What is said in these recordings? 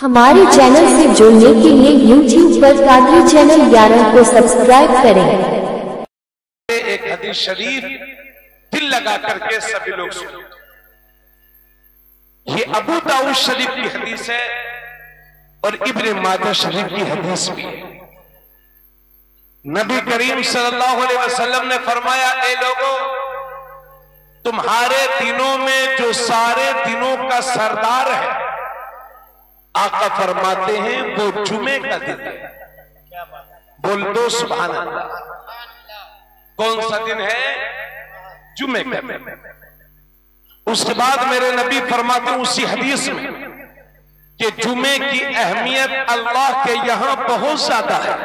हमारे चैनल से जुड़ने के लिए YouTube पर कादरी चैनल 11 को सब्सक्राइब करें। एक हदीस शरीफ दिल लगा करके सभी लोग सुनो। ये अबू दाऊद शरीफ की हदीस है और इब्ने माजा शरीफ की हदीस भी है। नबी करीम सल्लल्लाहु अलैहि वसल्लम ने फरमाया, ए लोगों, तुम्हारे दिनों में जो सारे दिनों का सरदार है, आका फरमाते हैं वो जुमे का दिन है। बोल दो सुभान अल्लाह। कौन सा दिन है? जुमे का दिन। उसके बाद मेरे नबी फरमाते उसी हदीस में कि जुमे की अहमियत अल्लाह के यहां बहुत ज्यादा है।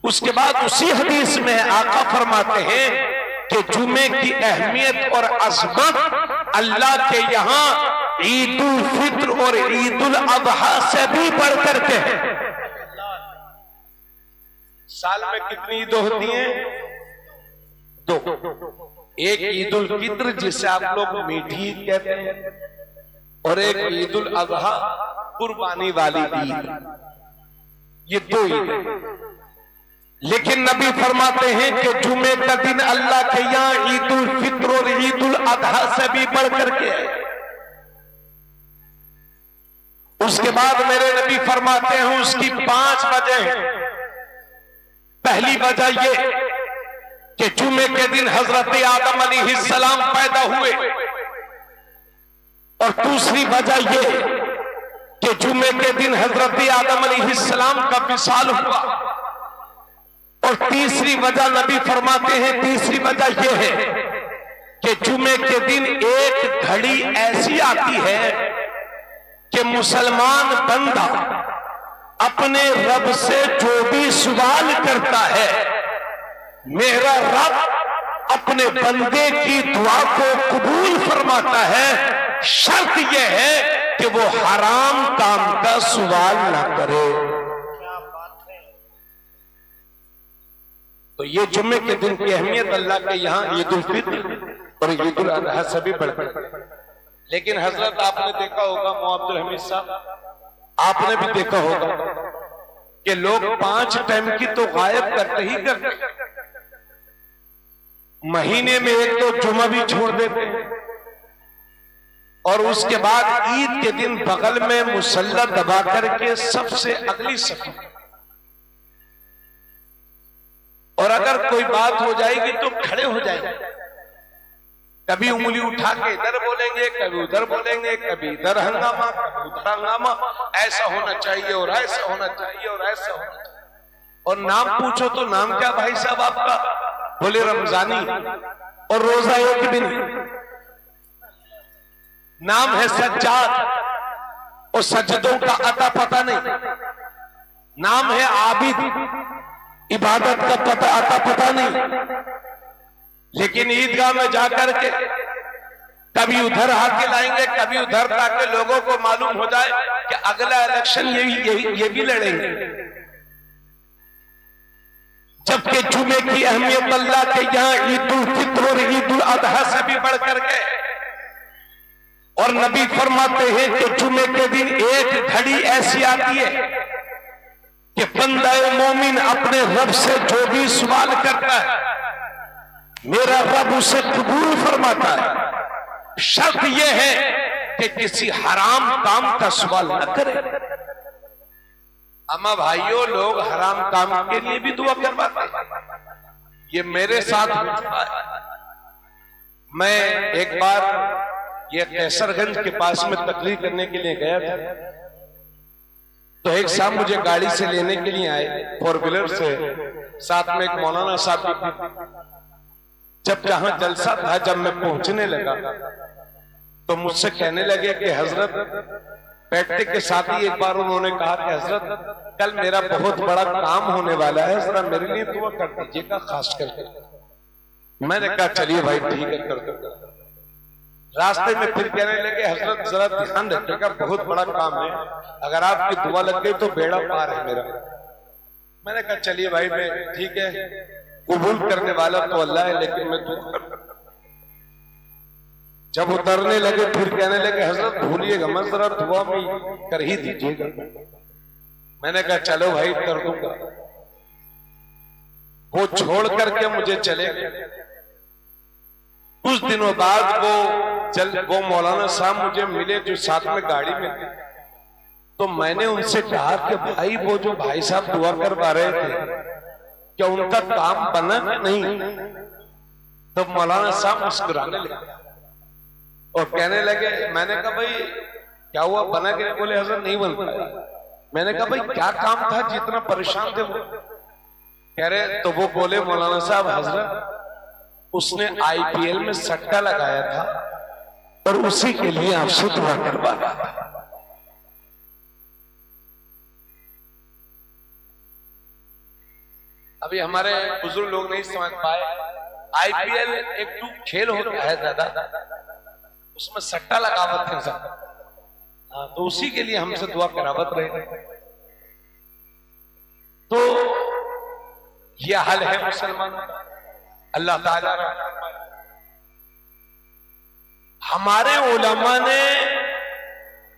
उसके बाद उसी हदीस में आका फरमाते हैं कि जुमे की अहमियत और अज़मत अल्लाह के यहां ईद उल फित्र और ईद उल अज़हा से भी बढ़कर के है। साल में कितनी ईद होती हैं? दो। एक ईद उल फित्र जिसे आप लोग मीठी ईद कहते हैं, और एक ईद उल अज़हा कुर्बानी वाली ईद। ये दो ईद है। लेकिन नबी फरमाते हैं कि जुमे का दिन अल्लाह के यहां ईद उल फित्र और ईद उल अज़हा से भी बढ़कर के है। उसके बाद मेरे नबी फरमाते हैं उसकी 5 वजह हैं। पहली वजह यह कि जुमे के दिन हजरत आदम अलैहिस्सलाम पैदा हुए, और दूसरी वजह यह कि जुमे के दिन हजरत आदम अलैहिस्सलाम का विसाल हुआ, और तीसरी वजह नबी फरमाते हैं, तीसरी वजह यह है कि जुमे के दिन एक घड़ी ऐसी आती है कि मुसलमान बंदा अपने रब से जो भी सवाल करता है, मेरा रब अपने बंदे की दुआ को कबूल फरमाता है। शर्त यह है कि वो हराम काम का सवाल ना करे। तो ये जुम्मे के दिन की अहमियत अल्लाह के यहाँ ईद उल फित्र और ईद उल अज़हा से भी बढ़कर। लेकिन हजरत आपने देखा होगा, अब्दुल हमीद साहब आपने भी देखा होगा कि लोग 5 टाइम की तो गायब करते ही करते, महीने में एक तो जुमा भी छोड़ देते हैं, और उसके बाद ईद के दिन बगल में मुसल्ला दबा करके सबसे अगली सफर, और अगर कोई बात हो जाएगी तो खड़े हो जाएंगे। कभी उंगली उठा के इधर बोलेंगे, कभी उधर बोलेंगे, कभी इधर हंगामा, कभी उधर हंगामा। ऐसा होना चाहिए और ऐसा होना चाहिए और ऐसा होना चाहिए। और नाम पूछो तो नाम क्या भाई साहब आपका? बोले रमजानी, और रोजा एक भी नहीं। नाम है सज्जाद, और सज्जदों का अता पता नहीं। नाम है आबिद, इबादत का पता अता पता नहीं। लेकिन ईदगाह में जाकर के कभी उधर हाथ लाएंगे, कभी उधर, ताकि लोगों को मालूम हो जाए कि अगला इलेक्शन ये भी लड़ेंगे। जबकि जुमे की अहमियत अल्लाह के यहाँ ईद उल फित्र और ईद उल अज़हा से भी बढ़कर के, और नबी फरमाते हैं कि जुमे के दिन एक घड़ी ऐसी आती है कि बंदा मोमिन अपने रब से जो भी सवाल करता है, मेरा रब उसे कबूल फरमाता है। शर्त यह है कि किसी हराम काम का सवाल न करे। अम्मा भाइयों, लोग हराम काम के लिए भी दुआ करवाते हैं। ये मेरे साथ हो चुका है। मैं एक बार ये कैसरगंज के पास में तकरीर करने के लिए गया था, तो एक साहब मुझे गाड़ी से लेने के लिए आए, 4 व्हीलर से, साथ में एक मौलाना साहब भी। जब जहां जलसा था, जब मैं पहुंचने लगा तो मुझसे कहने लगे कि हजरत, बैठने के साथ ही एक बार उन्होंने कहा कि हजरत, कल मेरा बहुत बड़ा काम होने वाला है, जरा मेरे लिए दुआ कर दीजिएगा खास करके। मैंने कहा चलिए भाई ठीक है, कर दो। रास्ते में फिर कहने लगे, हजरत जरा ध्यान रखिएगा, बहुत बड़ा काम है, अगर आपकी दुआ लग गई तो बेड़ा पार है मेरा। मैंने कहा चलिए भाई, मैं ठीक है, कबूल करने वाला तो अल्लाह है, लेकिन मैं दुआ कर। जब उतरने लगे फिर कहने लगे हजरत भूलिएगा मत, जरा दुआ में कर ही दीजिएगा। मैंने कहा चलो भाई कर दूंगा। वो छोड़ करके मुझे चले गए। कुछ दिनों बाद वो मौलाना साहब मुझे मिले जो साथ में गाड़ी में थे। तो मैंने उनसे कहा कि भाई वो जो भाई साहब दुआ करवा रहे थे क्या उनका काम बना नहीं? तो मौलाना साहब मुस्कुराने लगे और कहने लगे, मैंने कहा भाई क्या हुआ, बना के? बोले हजरत नहीं बन पाया। मैंने कहा भाई क्या काम था जितना परेशान थे वो? कह रहे, तो वो बोले मौलाना साहब हजरत उसने आईपीएल में सट्टा लगाया था और उसी के लिए आपसे दुआ करवा रहा था। अभी हमारे बुजुर्ग लोग नहीं समझ पाए, आईपीएल एक खेल होता है दादा, उसमें सट्टा लगावत है सब। हाँ, तो उसी के लिए हमसे दुआ करावत रहे। तो यह हाल है मुसलमान। अल्लाह ताला हमारे उलमा ने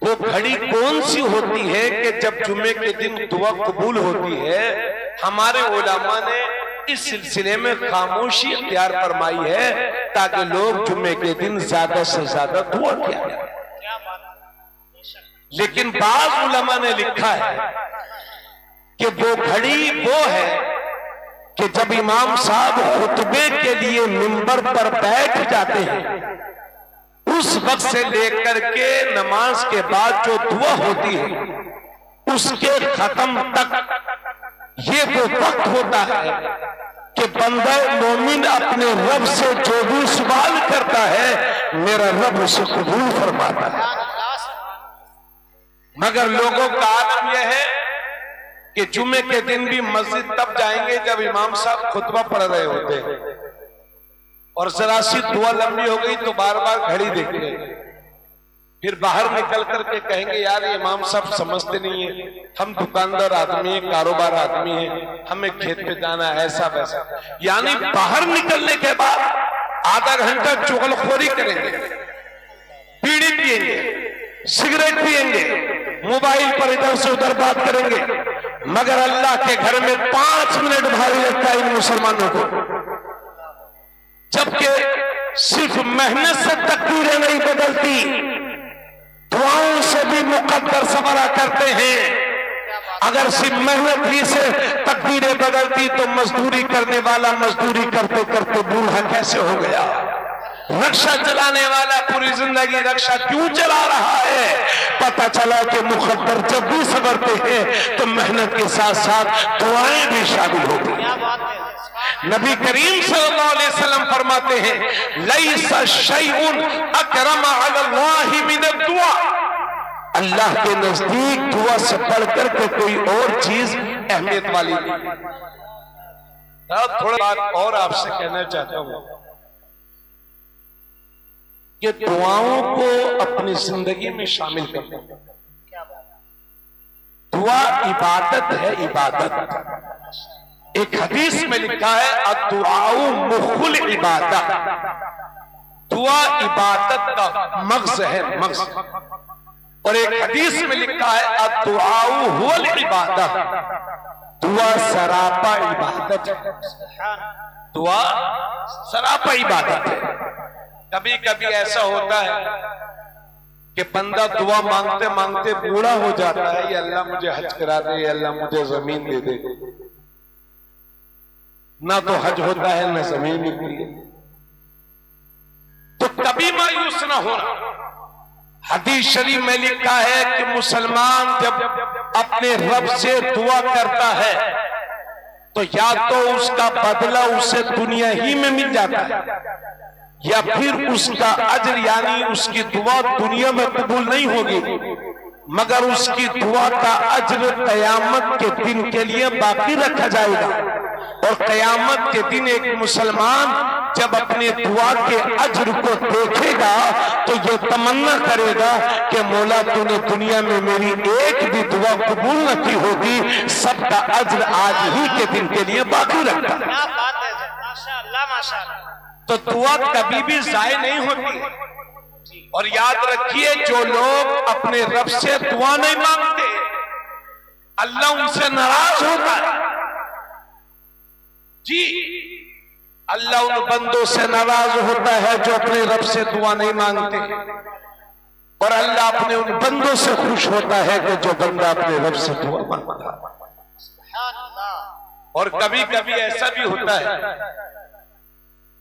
वो घड़ी कौन सी होती है कि जब जुम्मे के दिन दुआ कबूल होती है, हमारे उलमा ने इस सिलसिले में खामोशी इख्तियार फरमाई है ताकि लोग जुम्मे के दिन ज्यादा से ज्यादा दुआ किया जाए। लेकिन बाज़ उलमा ने लिखा है कि वो घड़ी वो है कि जब इमाम साहब खुतबे के लिए मिंबर पर बैठ जाते हैं, उस वक्त से लेकर के नमाज के बाद जो दुआ होती है उसके खत्म तक ये वो वक्त होता है कि बंदा मोमिन अपने रब से जो भी सवाल करता है मेरा रब उसे कबूल फरमाता है। मगर लोगों का आलम यह है कि जुमे के दिन भी मस्जिद तब जाएंगे जब इमाम साहब खुतबा पढ़ रहे होते हैं, और जरा सी दुआ लंबी हो गई तो बार बार घड़ी देख लेंगे। फिर बाहर निकल करके कहेंगे यार ये इमाम साहब समझते नहीं है, हम दुकानदार आदमी है, कारोबार आदमी है, हमें खेत पे जाना है, ऐसा वैसा। यानी बाहर निकलने के बाद आधा घंटा चुगलखोरी करेंगे, बीड़ी पिएंगे, सिगरेट पिएंगे, मोबाइल पर इधर से उधर बात करेंगे, मगर अल्लाह के घर में 5 मिनट भारी लगता है इन मुसलमानों को। जबकि सिर्फ मेहनत से तकदीरें नहीं बदलती, दुआओं से भी मुकद्दर सवारा करते हैं। अगर सिर्फ मेहनत ही से तकदीरें बदलती तो मजदूरी करने वाला मजदूरी करते करते बूढ़ा कैसे हो गया? रक्षा चलाने वाला पूरी जिंदगी रक्षा क्यों चला रहा है? पता चला कि मुकद्दर जब भी संवरते हैं तो मेहनत के साथ साथ दुआएं भी शामिल होती हैं। नबी करीम सल्लल्लाहु अलैहि वसल्लम फरमाते हैं लैसा शैउन अकरम अलल्लाहि मिनद दुआ। अल्लाह के नजदीक दुआ से बढ़कर के कोई और चीज अहमियत वाली नहीं। अब थोड़ी बात और आपसे कहना चाहता हूं कि दुआओं को अपनी जिंदगी में शामिल करना। दुआ इबादत है, इबादत। एक हदीस में लिखा है अद्दुआउ मुखुल इबादत, दुआ इबादत का मग़ज़ है, मग़ज़। और एक हदीस में लिखा है अद्दुआउ हुवल इबादत, दुआ सरापा इबादत है, दुआ सरापा इबादत है। कभी कभी ऐसा होता है कि बंदा दुआ मांगते मांगते बूढ़ा हो जाता है, ये अल्लाह मुझे हज करा दे, ये अल्लाह मुझे जमीन दे दे। ना तो हज होता है ना जमीन मिलती है। तो कभी मायूस ना होना। हदीस शरीफ में लिखा है कि मुसलमान जब अपने रब से दुआ करता है तो या तो उसका बदला उसे दुनिया ही में मिल जाता है या फिर उसका अजर यानी उसकी दुआ दुनिया में कबूल नहीं होगी, मगर उसकी दुआ का अजर कयामत के दिन के लिए बाकी रखा जाएगा। और कयामत के दिन एक मुसलमान जब अपने दुआ के अजर को देखेगा तो ये तमन्ना करेगा कि मौला तूने दुनिया में मेरी एक भी दुआ कबूल न की होगी, सबका अजर आज ही के दिन के लिए बाकी रखा। क्या बात है, माशाअल्लाह माशाअल्लाह। तो दुआ कभी भी जाय नहीं होती। और याद रखिए, जो लोग अपने रब से दुआ नहीं मांगते, अल्लाह उनसे नाराज होता है। जी, अल्लाह उन बंदों से नाराज होता है जो अपने रब से दुआ नहीं मांगते, और अल्लाह अपने उन बंदों से खुश होता है कि जो बंदा अपने रब से दुआ मांगता है। और कभी कभी ऐसा भी होता है,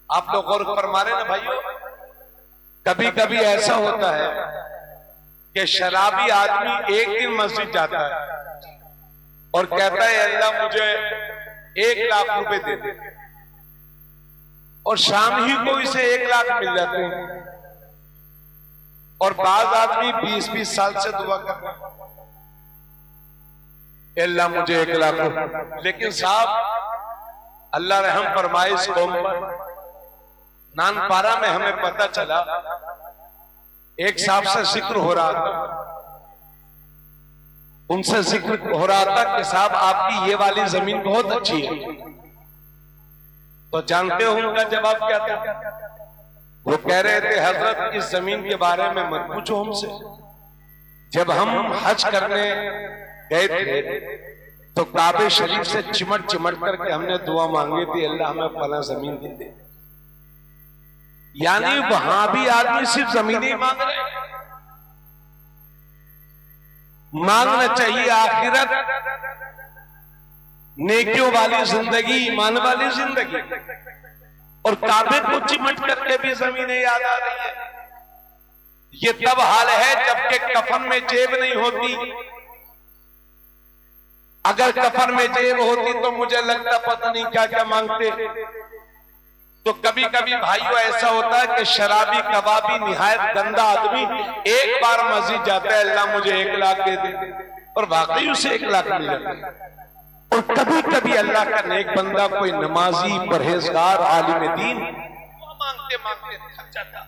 आप लोग गौर फरमा रहे ना भाइयों, कभी कभी ऐसा होता है कि शराबी आदमी एक दिन मस्जिद जाता है और कहता है अल्लाह मुझे 1 लाख रुपए दे दे, और शाम ही को इसे 1 लाख मिल जाते हैं। और बाज आदमी 20-20 साल से दुआ करता है अल्लाह मुझे 1 लाख, लेकिन साहब अल्लाह रहम फरमाए इस कौम पर। नानपारा में हमें पता चला, एक साहब से जिक्र हो रहा था, उनसे जिक्र हो रहा था कि साहब आपकी ये वाली जमीन बहुत अच्छी है। तो जानते हो उनका जवाब क्या था? वो कह रहे थे हजरत इस जमीन के बारे में मत पूछो हमसे। जब हम हज करने गए थे तो काबे शरीफ से चिमट चिमट करके हमने दुआ मांगी थी, अल्लाह हमें फला जमीन दे दे। यानी वहां भी आदमी सिर्फ जमीन ही मांग रहे। मांगना चाहिए आखिरत, नेकियों वाली जिंदगी, ईमान वाली जिंदगी। और काबे को चिमट करके भी जमीनें याद आ रही है। ये तब हाल है जबकि कफन में जेब नहीं होती। अगर कफन में जेब होती तो मुझे लगता पता नहीं क्या क्या मांगते। तो कभी कभी भाइयों ऐसा होता है कि शराबी कबाबी निहायत गंदा आदमी एक बार मस्जिद जाता है अल्लाह मुझे 1 लाख दे दे, और वाकई उसे 1 लाख मिल जाता है। और कभी कभी अल्लाह का नेक बंदा कोई नमाजी परहेजगार आलिम दीन मांगते मांगते थक जाता,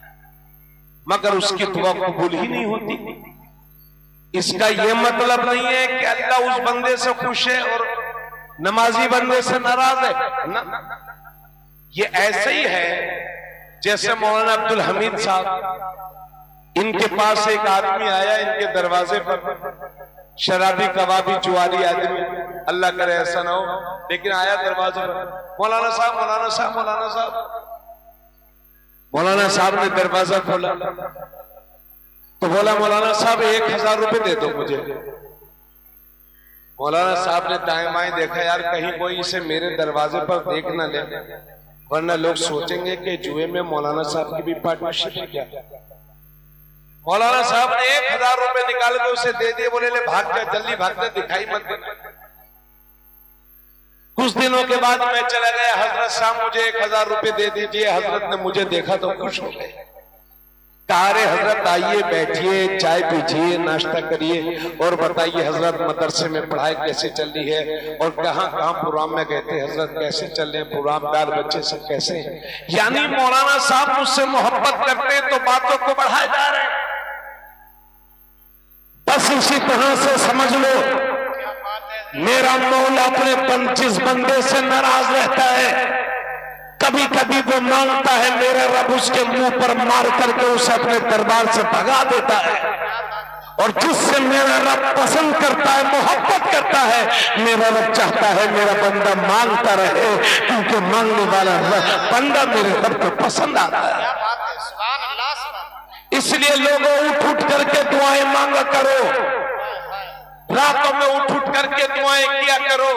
मगर उसकी दुआ कबूल ही नहीं होती। इसका यह मतलब नहीं है कि अल्लाह उस बंदे से खुश है और नमाजी बंदे से नाराज है ना। ये ऐसे ही है जैसे मौलाना अब्दुल हमीद साहब, इनके पास एक आदमी आया इनके दरवाजे पर, शराबी कबाबी जुआरी आदमी, अल्लाह करे ऐसा ना हो, लेकिन आया दरवाजे पर, मौलाना साहब मौलाना साहब मौलाना साहब। मौलाना साहब ने दरवाजा खोला तो बोला मौलाना साहब 1000 रुपए दे दो मुझे। मौलाना साहब ने दाएं बाएं देखा, यार कहीं कोई इसे मेरे दरवाजे पर देख न ले, वरना लोग सोचेंगे कि जुए में मौलाना साहब की भी पार्टनरशिप है क्या। मौलाना साहब ने 1000 रुपए निकाल के उसे दे दिए, बोले ले भाग जा, जल्दी भाग जा, दिखाई मत देना। कुछ दिनों के बाद मैं चला गया, हजरत साहब मुझे 1000 रुपए दे दीजिए। हजरत ने मुझे देखा तो खुश हो गए, कहा रे हजरत आइए बैठिए, चाय पीजिए, नाश्ता करिए और बताइए हजरत मदरसे में पढ़ाई कैसे चल रही है और कहाँ कहाँ प्रोग्राम में गए थे हजरत, कैसे चल रहे हैं प्रोग्राम, बाल बच्चे सब कैसे हैं। यानी मौलाना साहब मुझसे मोहब्बत करते हैं तो बातों को बढ़ाए जा रहे हैं। बस इसी तरह से समझ लो, मेरा मौला अपने जिस बंदे से नाराज रहता है, कभी कभी वो मांगता है मेरा रब उसके मुंह पर मार करके उसे अपने दरबार से भगा देता है। और जिससे मेरा रब पसंद करता है, मोहब्बत करता है, मेरा रब चाहता है मेरा बंदा मांगता रहे, क्योंकि मांगने वाला बंदा मेरे रब को पसंद आता है। इसलिए लोगों उठ उठ करके दुआएं मांगा करो, रातों में उठ उठ करके दुआएं किया करो।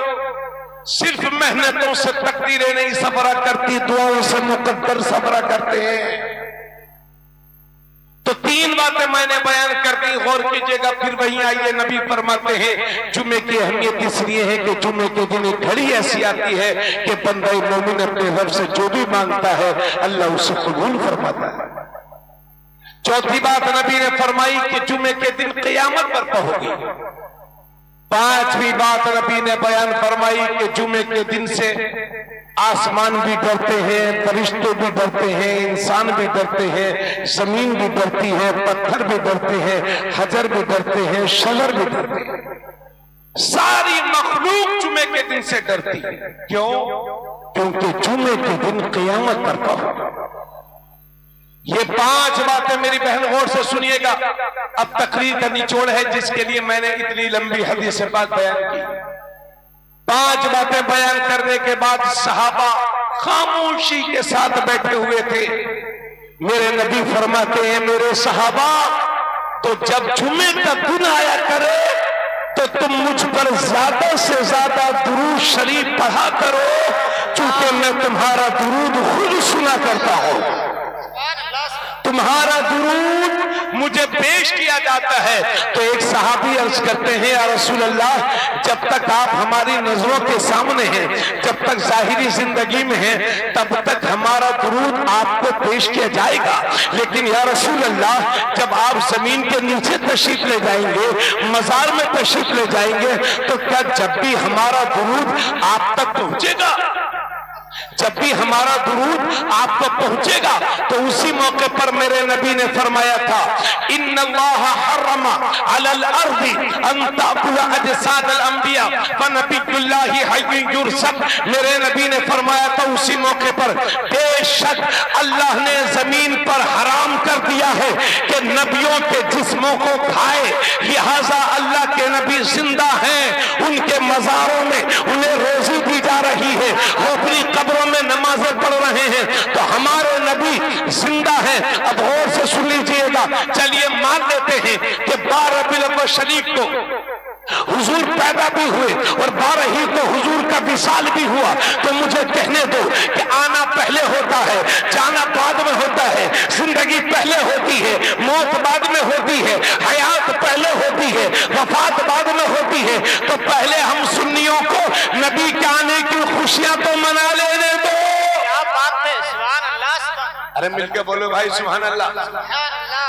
सिर्फ मेहनतों से तकदीरें नहीं सबरा करती, दुआओं से मुकद्दर सबरा करते हैं। तो 3 बातें मैंने बयान कर दी, गौर कीजिएगा। फिर वहीं आइए, नबी फरमाते हैं जुमे की अहमियत इसलिए है कि जुमे के दिन एक घड़ी ऐसी आती है कि बंदा मोमिन अपने रब से जो भी मांगता है अल्लाह उसे कबूल फरमाता है। चौथी बात नबी ने फरमाई कि जुमे के दिन क़यामत बर्पा होगी। 5वीं बात नबी ने बयान फरमाई कि जुमे के दिन से आसमान भी डरते हैं, फरिश्ते भी डरते हैं, इंसान भी डरते हैं, जमीन भी डरती है, पत्थर भी डरते हैं, हजर भी डरते हैं, शजर भी डरते हैं। सारी मखलूक जुमे के दिन से डरती है। क्यों? क्योंकि जुमे के दिन क़यामत बर्पा होगा। ये 5 बातें मेरी बहन गौर से सुनिएगा। अब तकरीर का निचोड़ है जिसके लिए मैंने इतनी लंबी हदीस बात बयान की। 5 बातें बयान करने के बाद सहाबा खामोशी के साथ बैठे हुए थे। मेरे नबी फरमाते हैं, मेरे सहाबा तो जब जुम्मे का दिन आया करे तो तुम मुझ पर ज्यादा से ज्यादा दुरूद शरीफ पढ़ा करो, क्योंकि मैं तुम्हारा दुरूद खुद सुना करता हूं। तुम्हारा दुरूद मुझे पेश किया जाता है। तो एक सहाबी अर्ज करते हैं, या रसूल अल्लाह, जब तक आप हमारी नजरों के सामने हैं, जब तक जाहिरी जिंदगी में हैं, तब तक हमारा दुरूद आपको पेश किया जाएगा। लेकिन या रसूल अल्लाह, जब आप जमीन के नीचे तशरीफ ले जाएंगे, मजार में तशरीफ ले जाएंगे, तो क्या जब भी हमारा दुरूद आप तक पहुंचेगा, जब भी हमारा दुरूद आपको पहुंचेगा, तो उसी मौके पर मेरे नबी ने फरमाया था, इन्नल्लाह हर्रमा अलल अर्दी अन ताकुला अजसादल अंबिया व नबियुल्लाहि हय्युन युरसब। मेरे नबी ने फरमाया था उसी मौके पर, बेशक अल्लाह ने जमीन पर हराम कर दिया है कि नबियों के जिस्मों को खाए, लिहाजा अल्लाह के नबी जिंदा हैं, उनके मजारों में उन्हें रोजी दी जा रही है, वो अपनी कब्रों में नमाजें पढ़ रहे हैं, तो हमारे नबी जिंदा हैं। अब गौर से सुन लीजिएगा। चलिए मान लेते हैं कि 12 रबीउल अव्वल शरीफ को हुजूर पैदा भी हुए और 12 ही को हुजूर का विसाल भी हुआ। तो मुझे कहने दो कि आना पहले होता है, जाना बाद में होता है, जिंदगी पहले होती है, मौत बाद में होती है, हयात पहले होती है, वफात बाद में होती है। तो पहले हम सुन्नियों को नबी के आने की खुशियां तो मना लेने दो। क्या बात है, सुभान अल्लाह। अरे मिलके बोलो भाई सुभान अल्लाह।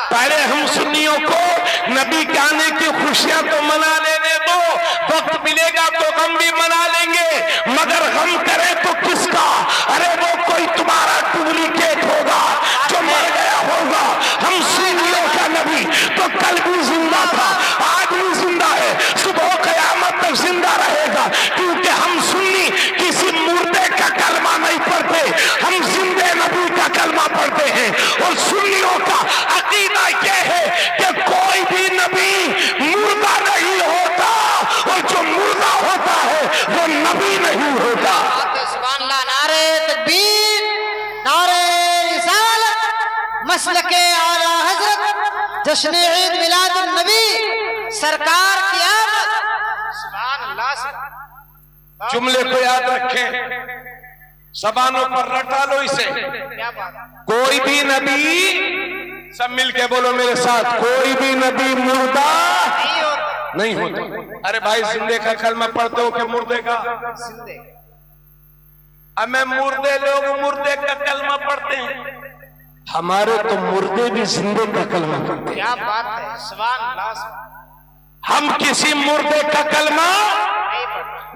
पहले हम सुन्नियों को नबी के आने की खुशियां तो मना लेने दो, वक्त मिलेगा तो गम भी मना लेंगे, मगर गम करे तो किसका? अरे वो कोई तुम्हारा डुप्लीकेट होगा जो मर गया होगा। हम सुन्नियों का नबी तो कल भी जिंदा था, आज भी जिंदा है, सुबह कयामत तक जिंदा रहेगा, क्योंकि हम सुन्नी किसी मुर्दे का कलमा नहीं पढ़ते, हम जिंदे नबी का कलमा पढ़ते हैं। और सुन्नियों का अकीदा यह है कि कोई भी नबी मुर्दा नहीं होता, और जो मुर्दा होता है वो नबी नहीं होता। नारे तकबीर, नारे रिसालत, मसलके आला हजरत, जश्न ईद मिलादुन नबी, सरकार की आमद। सुभान अल्लाह। जुमले को याद रखें, जबानों पर रटा लो इसे। क्या बात? कोई भी नबी, सब मिलके बोलो मेरे साथ, कोई भी नबी मुर्दा नहीं होता। अरे भाई जिंदे का कलमा पढ़ते हो कि मुर्दे का? हमें मुर्दे लोग मुर्दे का कलमा पढ़ते हैं, हमारे तो मुर्दे भी जिंदे का कलमा पढ़ते हैं। क्या बात है, सुभान अल्लाह। हम किसी मुर्दे का कलमा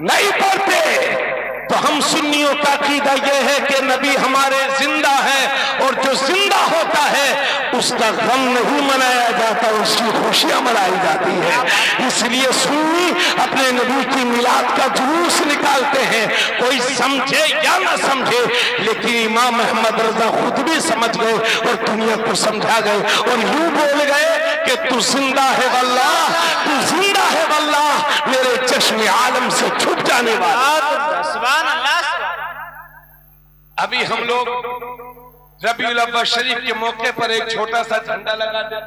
नहीं पढ़ते। तो हम सुन्नियों का अकीदा यह है कि नबी हमारे जिंदा है, और जो जिंदा होता है उसका गम नहीं मनाया जाता, उसकी खुशियां मनाई जाती है। इसलिए सुन्नी अपने नबी की मिलाद का जुलूस निकालते हैं, कोई समझे या ना समझे, लेकिन इमाम अहमद रजा खुद भी समझ गए और दुनिया को समझा गए, और यूं बोल गए कि तू जिंदा है वल्लाह, तू जिंदा है वल्लाह, मेरे चश्मे आलम से छुप जाने वाला। सुभान अल्लाह। अभी हम लोग रबीउल अव्वल शरीफ के मौके पर एक छोटा सा झंडा लगा दे,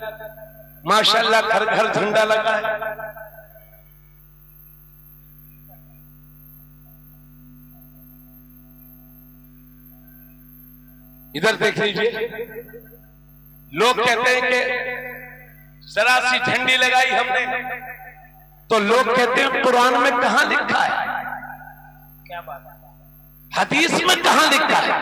माशाल्लाह घर घर झंडा लगा है। इधर देख लीजिए, लोग कहते हैं कि जरा सी झंडी लगाई हमने, तो लोग कहते हैं कुरान में कहां लिखा है, क्या बात है, हदीस में कहां लिखा है?